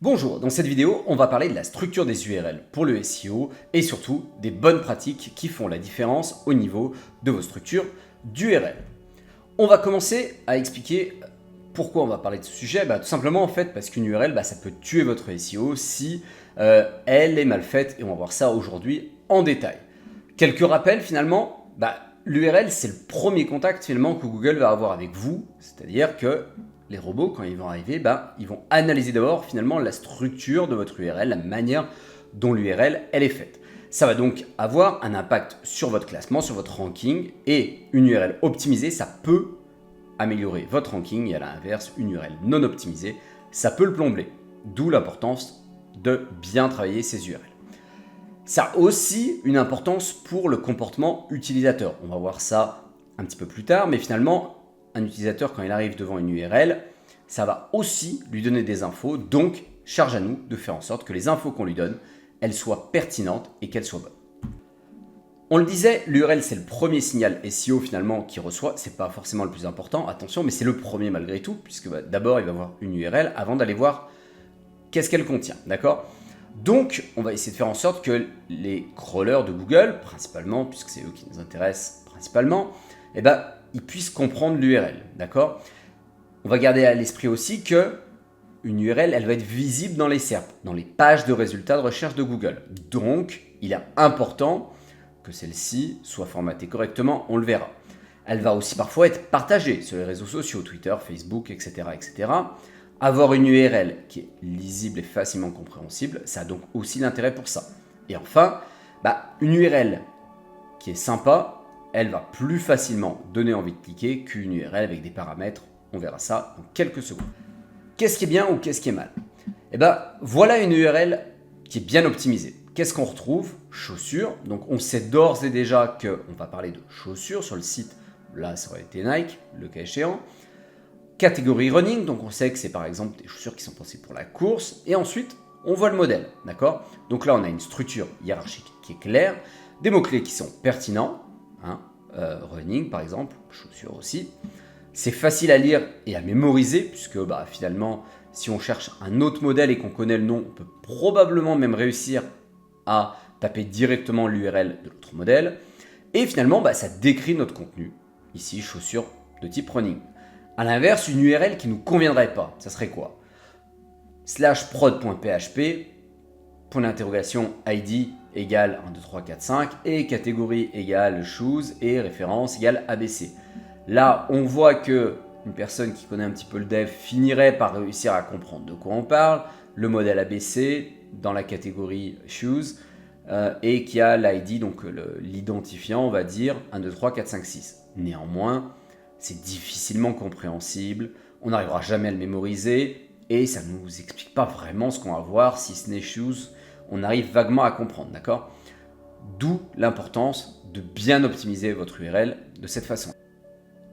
Bonjour, dans cette vidéo, on va parler de la structure des URL pour le SEO et surtout des bonnes pratiques qui font la différence au niveau de vos structures d'URL. On va commencer à expliquer pourquoi on va parler de ce sujet. Tout simplement en fait parce qu'une URL, ça peut tuer votre SEO si elle est mal faite et on va voir ça aujourd'hui en détail. Quelques rappels finalement, l'URL c'est le premier contact finalement que Google va avoir avec vous, c'est-à-dire que les robots, quand ils vont arriver, ils vont analyser d'abord finalement la structure de votre URL, la manière dont l'URL elle est faite. Ça va donc avoir un impact sur votre classement, sur votre ranking, et une URL optimisée, ça peut améliorer votre ranking, et à l'inverse, une URL non optimisée, ça peut le plomber. D'où l'importance de bien travailler ces URL. Ça a aussi une importance pour le comportement utilisateur. On va voir ça un petit peu plus tard, mais finalement, un utilisateur, quand il arrive devant une URL, ça va aussi lui donner des infos. Donc, charge à nous de faire en sorte que les infos qu'on lui donne, elles soient pertinentes et qu'elles soient bonnes. On le disait, l'URL c'est le premier signal SEO finalement qu'il reçoit. C'est pas forcément le plus important, attention, mais c'est le premier malgré tout, puisque d'abord il va voir une URL avant d'aller voir qu'est-ce qu'elle contient, d'accord ? Donc, on va essayer de faire en sorte que les crawlers de Google, principalement, puisque c'est eux qui nous intéressent principalement, ils puissent comprendre l'URL, d'accord ? On va garder à l'esprit aussi que une URL, elle va être visible dans les SERP, dans les pages de résultats de recherche de Google. Donc, il est important que celle-ci soit formatée correctement, on le verra. Elle va aussi parfois être partagée sur les réseaux sociaux, Twitter, Facebook, etc., etc. Avoir une URL qui est lisible et facilement compréhensible, ça a donc aussi l'intérêt pour ça. Et enfin, une URL qui est sympa, elle va plus facilement donner envie de cliquer qu'une URL avec des paramètres. On verra ça dans quelques secondes. Qu'est-ce qui est bien ou qu'est-ce qui est mal ? Voilà une URL qui est bien optimisée. Qu'est-ce qu'on retrouve ? Chaussures. Donc on sait d'ores et déjà qu'on va parler de chaussures sur le site. Là, ça aurait été Nike, le cas échéant. Catégorie running, donc on sait que c'est par exemple des chaussures qui sont pensées pour la course. Et ensuite, on voit le modèle, d'accord ? Donc là, on a une structure hiérarchique qui est claire, des mots-clés qui sont pertinents, running par exemple, chaussures aussi. C'est facile à lire et à mémoriser, puisque finalement, si on cherche un autre modèle et qu'on connaît le nom, on peut probablement même réussir à taper directement l'URL de l'autre modèle. Et finalement, ça décrit notre contenu. Ici, chaussures de type running. A l'inverse, une URL qui ne nous conviendrait pas, ça serait quoi ? /prod.php, point d'interrogation ID égale 1, 2, 3, 4, 5 et catégorie égale shoes et référence égale ABC. Là, on voit que une personne qui connaît un petit peu le dev finirait par réussir à comprendre de quoi on parle, le modèle ABC dans la catégorie shoes et qui a l'ID, donc l'identifiant, on va dire 1, 2, 3, 4, 5, 6. Néanmoins, c'est difficilement compréhensible, on n'arrivera jamais à le mémoriser et ça ne nous explique pas vraiment ce qu'on va voir, si ce n'est shoes, on arrive vaguement à comprendre, d'accord ? D'où l'importance de bien optimiser votre URL de cette façon.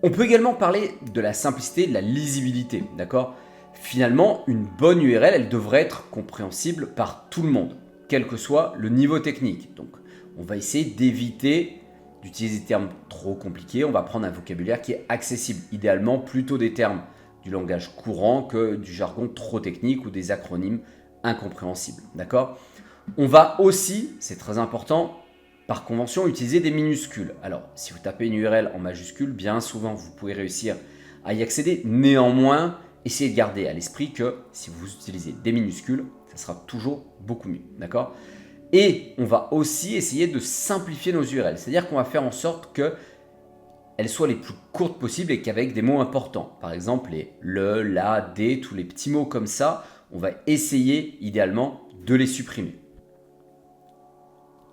On peut également parler de la simplicité, de la lisibilité, d'accord ? Finalement, une bonne URL, elle devrait être compréhensible par tout le monde, quel que soit le niveau technique. Donc, on va essayer d'éviter d'utiliser des termes trop compliqués, on va prendre un vocabulaire qui est accessible, idéalement plutôt des termes du langage courant que du jargon trop technique ou des acronymes incompréhensibles, d'accord ? On va aussi, c'est très important, par convention, utiliser des minuscules. Alors, si vous tapez une URL en majuscule, bien souvent, vous pouvez réussir à y accéder. Néanmoins, essayez de garder à l'esprit que si vous utilisez des minuscules, ça sera toujours beaucoup mieux, d'accord ? Et on va aussi essayer de simplifier nos URL, c'est-à-dire qu'on va faire en sorte qu'elles soient les plus courtes possibles et qu'avec des mots importants. Par exemple, les le, la, des, tous les petits mots comme ça, on va essayer idéalement de les supprimer.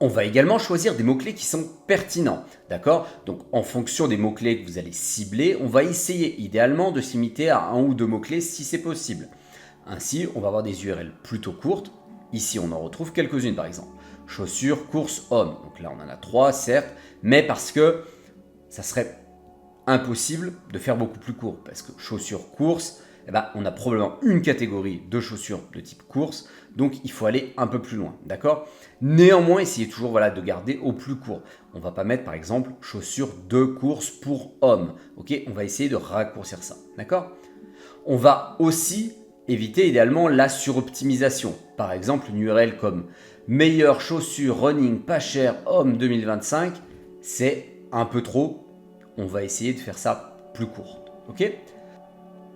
On va également choisir des mots-clés qui sont pertinents, d'accord ? Donc en fonction des mots-clés que vous allez cibler, on va essayer idéalement de s'imiter à un ou deux mots-clés si c'est possible. Ainsi, on va avoir des URL plutôt courtes. Ici, on en retrouve quelques-unes par exemple. Chaussures, courses, hommes. Donc là, on en a 3, certes, mais parce que ça serait impossible de faire beaucoup plus court. Parce que chaussures, courses, on a probablement une catégorie de chaussures de type course, donc il faut aller un peu plus loin, d'accord ? Néanmoins, essayez toujours de garder au plus court. On ne va pas mettre par exemple chaussures de course pour hommes, ok ? On va essayer de raccourcir ça, d'accord ? On va aussi évitez idéalement la suroptimisation. Par exemple, une URL comme meilleure chaussure running pas cher homme 2025, c'est un peu trop. On va essayer de faire ça plus court. Ok ?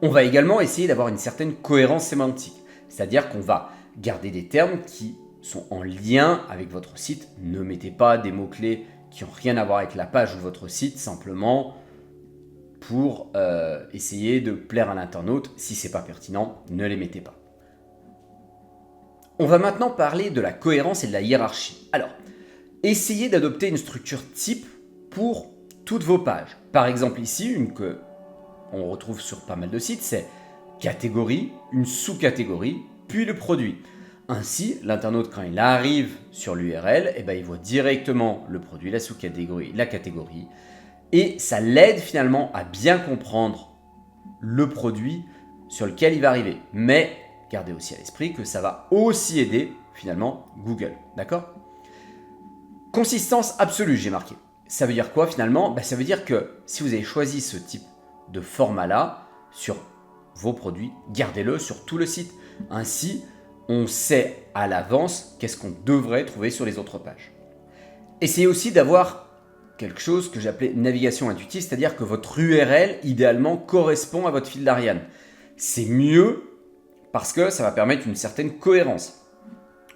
On va également essayer d'avoir une certaine cohérence sémantique. C'est-à-dire qu'on va garder des termes qui sont en lien avec votre site. Ne mettez pas des mots-clés qui n'ont rien à voir avec la page ou votre site, simplement pour essayer de plaire à l'internaute. Si ce n'est pas pertinent, ne les mettez pas. On va maintenant parler de la cohérence et de la hiérarchie. Alors, essayez d'adopter une structure type pour toutes vos pages. Par exemple ici, une que on retrouve sur pas mal de sites, c'est catégorie, une sous-catégorie, puis le produit. Ainsi, l'internaute, quand il arrive sur l'URL, il voit directement le produit, la sous-catégorie, la catégorie, et ça l'aide finalement à bien comprendre le produit sur lequel il va arriver. Mais gardez aussi à l'esprit que ça va aussi aider finalement Google. D'accord ? Consistance absolue, j'ai marqué. Ça veut dire quoi finalement ? Ça veut dire que si vous avez choisi ce type de format-là sur vos produits, gardez-le sur tout le site. Ainsi, on sait à l'avance qu'est-ce qu'on devrait trouver sur les autres pages. Essayez aussi d'avoir quelque chose que j'appelais navigation intuitive, c'est-à-dire que votre URL, idéalement, correspond à votre fil d'Ariane. C'est mieux parce que ça va permettre une certaine cohérence.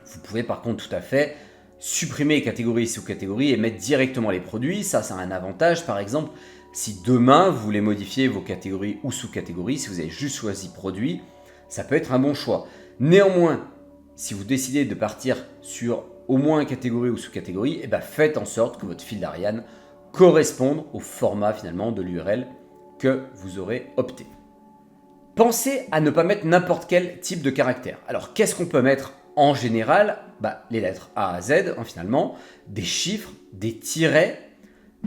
Vous pouvez par contre tout à fait supprimer catégories et sous-catégories et mettre directement les produits. Ça a un avantage. Par exemple, si demain vous voulez modifier vos catégories ou sous-catégories, si vous avez juste choisi produit, ça peut être un bon choix. Néanmoins, si vous décidez de partir sur au moins catégorie ou sous-catégorie, faites en sorte que votre fil d'Ariane corresponde au format finalement de l'URL que vous aurez opté. Pensez à ne pas mettre n'importe quel type de caractère. Alors qu'est-ce qu'on peut mettre en général ? Les lettres A à Z finalement, des chiffres, des tirets,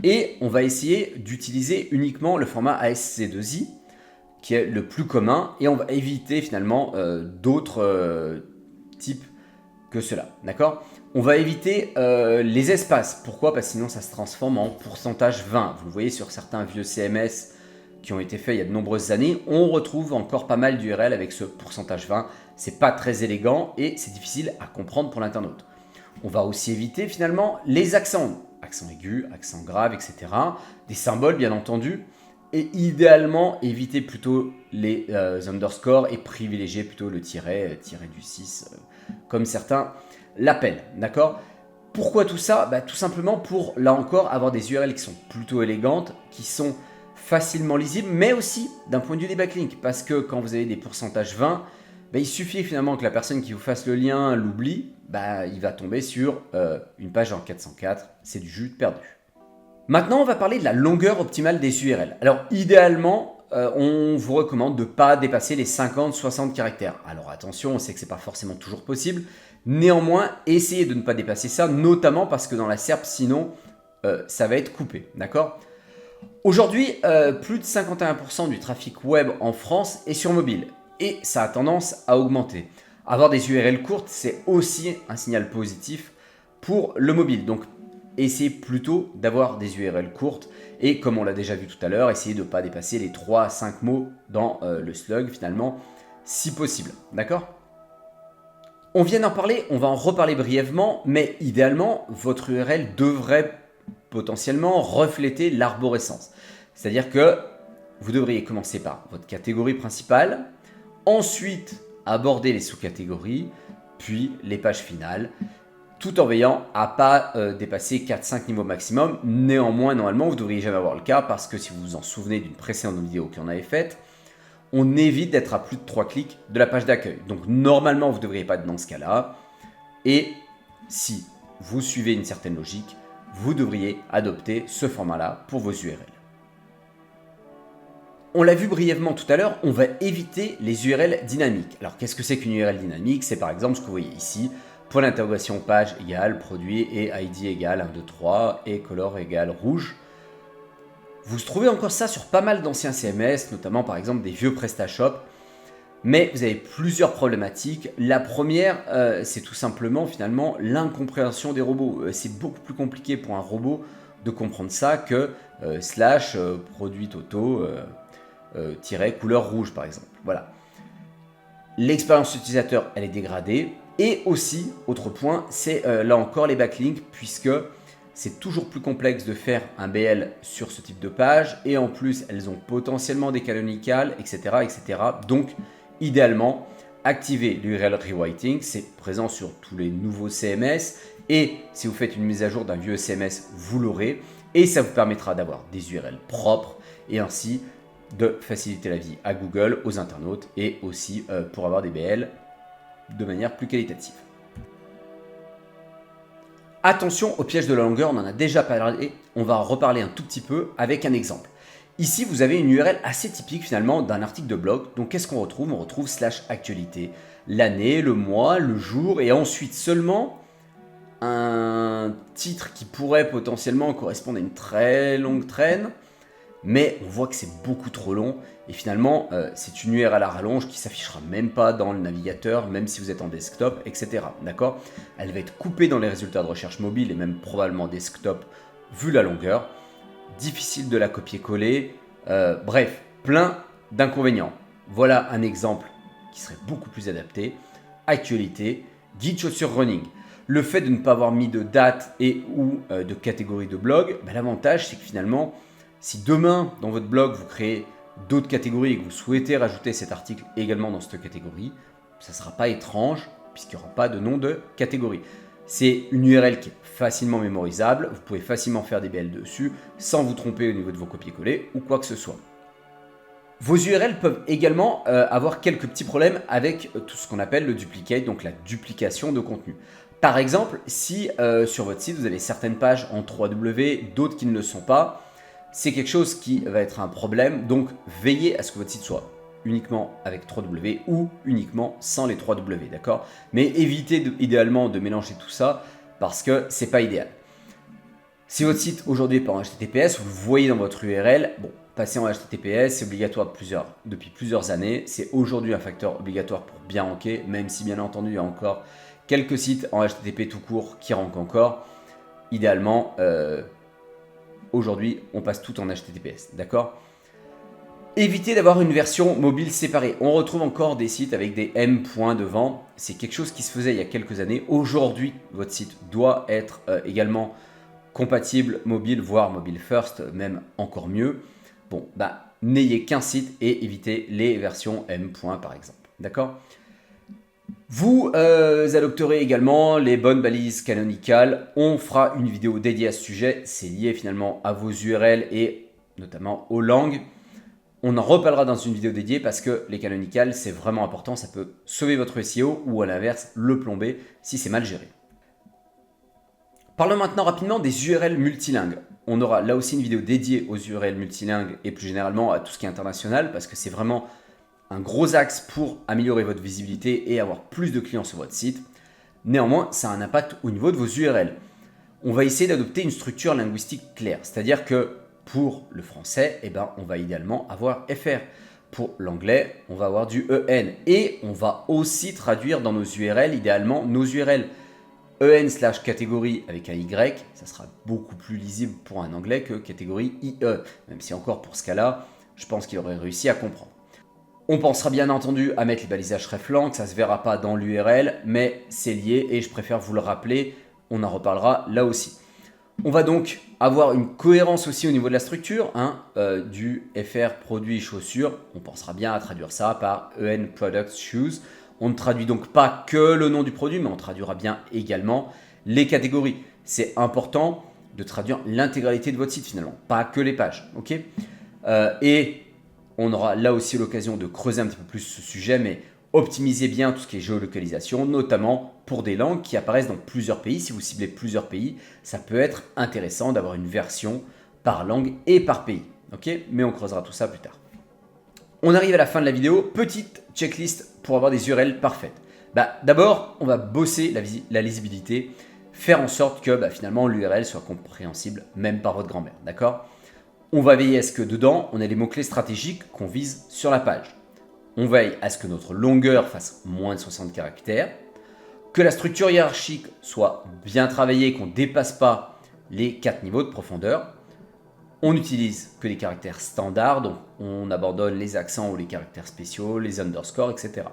et on va essayer d'utiliser uniquement le format ASC2I qui est le plus commun, et on va éviter finalement d'autres types que cela, d'accord ? On va éviter les espaces. Pourquoi ? Parce que sinon ça se transforme en pourcentage 20. Vous le voyez sur certains vieux CMS qui ont été faits il y a de nombreuses années, on retrouve encore pas mal d'URL avec ce pourcentage 20. C'est pas très élégant et c'est difficile à comprendre pour l'internaute. On va aussi éviter finalement les accents, accent aigu, accent grave, etc. Des symboles bien entendu. Et idéalement, éviter plutôt les underscores et privilégier plutôt le tiret du 6, comme certains l'appellent, d'accord ? Pourquoi tout ça ? Tout simplement pour, là encore, avoir des URL qui sont plutôt élégantes, qui sont facilement lisibles, mais aussi d'un point de vue des backlinks, parce que quand vous avez des pourcentages 20, il suffit finalement que la personne qui vous fasse le lien l'oublie, il va tomber sur une page en 404, c'est du jus perdu. Maintenant, on va parler de la longueur optimale des URL. Alors, idéalement, on vous recommande de ne pas dépasser les 50-60 caractères. Alors, attention, on sait que ce n'est pas forcément toujours possible. Néanmoins, essayez de ne pas dépasser ça, notamment parce que dans la SERP, sinon, ça va être coupé. D'accord ? Aujourd'hui, plus de 51% du trafic web en France est sur mobile. Et ça a tendance à augmenter. Avoir des URL courtes, c'est aussi un signal positif pour le mobile. Donc, essayez plutôt d'avoir des URL courtes et comme on l'a déjà vu tout à l'heure, essayez de ne pas dépasser les 3 à 5 mots dans le slug finalement, si possible. D'accord ? On vient d'en parler, on va en reparler brièvement, mais idéalement, votre URL devrait potentiellement refléter l'arborescence. C'est-à-dire que vous devriez commencer par votre catégorie principale, ensuite aborder les sous-catégories, puis les pages finales, tout en veillant à ne pas dépasser 4-5 niveaux maximum. Néanmoins, normalement, vous ne devriez jamais avoir le cas parce que si vous vous en souvenez d'une précédente vidéo qu'on avait faite, on évite d'être à plus de 3 clics de la page d'accueil. Donc normalement, vous ne devriez pas être dans ce cas-là. Et si vous suivez une certaine logique, vous devriez adopter ce format-là pour vos URL. On l'a vu brièvement tout à l'heure, on va éviter les URL dynamiques. Alors qu'est-ce que c'est qu'une URL dynamique ? C'est par exemple ce que vous voyez ici. Point d'interrogation page égale produit et ID égale 1, 2, 3 et color égale rouge. Vous trouvez encore ça sur pas mal d'anciens CMS, notamment par exemple des vieux PrestaShop. Mais vous avez plusieurs problématiques. La première, c'est tout simplement finalement l'incompréhension des robots. C'est beaucoup plus compliqué pour un robot de comprendre ça que / produit auto couleur rouge par exemple. Voilà. L'expérience utilisateur, elle est dégradée. Et aussi, autre point, c'est là encore les backlinks, puisque c'est toujours plus complexe de faire un BL sur ce type de page. Et en plus, elles ont potentiellement des canonicales, etc. etc. Donc, idéalement, activez l'URL rewriting. C'est présent sur tous les nouveaux CMS. Et si vous faites une mise à jour d'un vieux CMS, vous l'aurez. Et ça vous permettra d'avoir des URL propres et ainsi de faciliter la vie à Google, aux internautes et aussi pour avoir des BL de manière plus qualitative. Attention au piège de la longueur, on en a déjà parlé, on va en reparler un tout petit peu avec un exemple. Ici, vous avez une URL assez typique finalement d'un article de blog. Donc qu'est-ce qu'on retrouve? On retrouve /actualité, l'année, le mois, le jour et ensuite seulement un titre qui pourrait potentiellement correspondre à une très longue traîne. Mais on voit que c'est beaucoup trop long et finalement c'est une URL à rallonge qui s'affichera même pas dans le navigateur, même si vous êtes en desktop, etc. D'accord? Elle va être coupée dans les résultats de recherche mobile et même probablement desktop vu la longueur. Difficile de la copier-coller, bref, plein d'inconvénients. Voilà un exemple qui serait beaucoup plus adapté. Actualité, guide chaussures running. Le fait de ne pas avoir mis de date et ou de catégorie de blog, l'avantage c'est que finalement, si demain, dans votre blog, vous créez d'autres catégories et que vous souhaitez rajouter cet article également dans cette catégorie, ça ne sera pas étrange puisqu'il n'y aura pas de nom de catégorie. C'est une URL qui est facilement mémorisable, vous pouvez facilement faire des BL dessus sans vous tromper au niveau de vos copier-coller ou quoi que ce soit. Vos URL peuvent également avoir quelques petits problèmes avec tout ce qu'on appelle le duplicate, donc la duplication de contenu. Par exemple, si sur votre site vous avez certaines pages en 3W, d'autres qui ne le sont pas, c'est quelque chose qui va être un problème, donc veillez à ce que votre site soit uniquement avec 3W ou uniquement sans les 3W, d'accord? Mais évitez idéalement de mélanger tout ça parce que c'est pas idéal. Si votre site aujourd'hui est pas en HTTPS, vous le voyez dans votre URL, bon, passer en HTTPS, c'est obligatoire depuis plusieurs années, c'est aujourd'hui un facteur obligatoire pour bien ranker, même si bien entendu il y a encore quelques sites en HTTP tout court qui rankent encore. Idéalement, aujourd'hui, on passe tout en HTTPS, d'accord? Évitez d'avoir une version mobile séparée. On retrouve encore des sites avec des M points devant. C'est quelque chose qui se faisait il y a quelques années. Aujourd'hui, votre site doit être également compatible mobile, voire mobile first, même encore mieux. Bon, n'ayez qu'un site et évitez les versions M points par exemple, d'accord? Vous adopterez également les bonnes balises canonicales. On fera une vidéo dédiée à ce sujet. C'est lié finalement à vos URL et notamment aux langues. On en reparlera dans une vidéo dédiée parce que les canonicales, c'est vraiment important. Ça peut sauver votre SEO ou à l'inverse, le plomber si c'est mal géré. Parlons maintenant rapidement des URL multilingues. On aura là aussi une vidéo dédiée aux URL multilingues et plus généralement à tout ce qui est international parce que c'est vraiment un gros axe pour améliorer votre visibilité et avoir plus de clients sur votre site. Néanmoins, ça a un impact au niveau de vos URL. On va essayer d'adopter une structure linguistique claire, c'est-à-dire que pour le français, on va idéalement avoir FR. Pour l'anglais, on va avoir du EN. Et on va aussi traduire dans nos URL, idéalement, nos URL. EN/catégorie avec un Y, ça sera beaucoup plus lisible pour un anglais que catégorie IE. Même si encore pour ce cas-là, je pense qu'il aurait réussi à comprendre. On pensera bien entendu à mettre les balisages hreflang, ça ne se verra pas dans l'URL, mais c'est lié et je préfère vous le rappeler, on en reparlera là aussi. On va donc avoir une cohérence aussi au niveau de la structure, du FR produit chaussures, on pensera bien à traduire ça par EN products shoes. On ne traduit donc pas que le nom du produit, mais on traduira bien également les catégories. C'est important de traduire l'intégralité de votre site finalement, pas que les pages, ok? Et on aura là aussi l'occasion de creuser un petit peu plus ce sujet, mais optimisez bien tout ce qui est géolocalisation, notamment pour des langues qui apparaissent dans plusieurs pays. Si vous ciblez plusieurs pays, ça peut être intéressant d'avoir une version par langue et par pays. Ok, mais on creusera tout ça plus tard. On arrive à la fin de la vidéo. Petite checklist pour avoir des URL parfaites. D'abord, on va bosser la lisibilité, faire en sorte que finalement l'URL soit compréhensible même par votre grand-mère. D'accord ? On va veiller à ce que dedans, on ait les mots-clés stratégiques qu'on vise sur la page. On veille à ce que notre longueur fasse moins de 60 caractères, que la structure hiérarchique soit bien travaillée, qu'on ne dépasse pas les 4 niveaux de profondeur. On n'utilise que les caractères standards, donc on abandonne les accents ou les caractères spéciaux, les underscores, etc.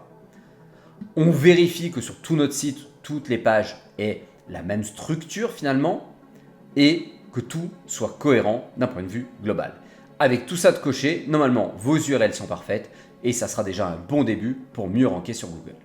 On vérifie que sur tout notre site, toutes les pages aient la même structure finalement et que tout soit cohérent d'un point de vue global. Avec tout ça de coché, normalement vos URL sont parfaites et ça sera déjà un bon début pour mieux ranker sur Google.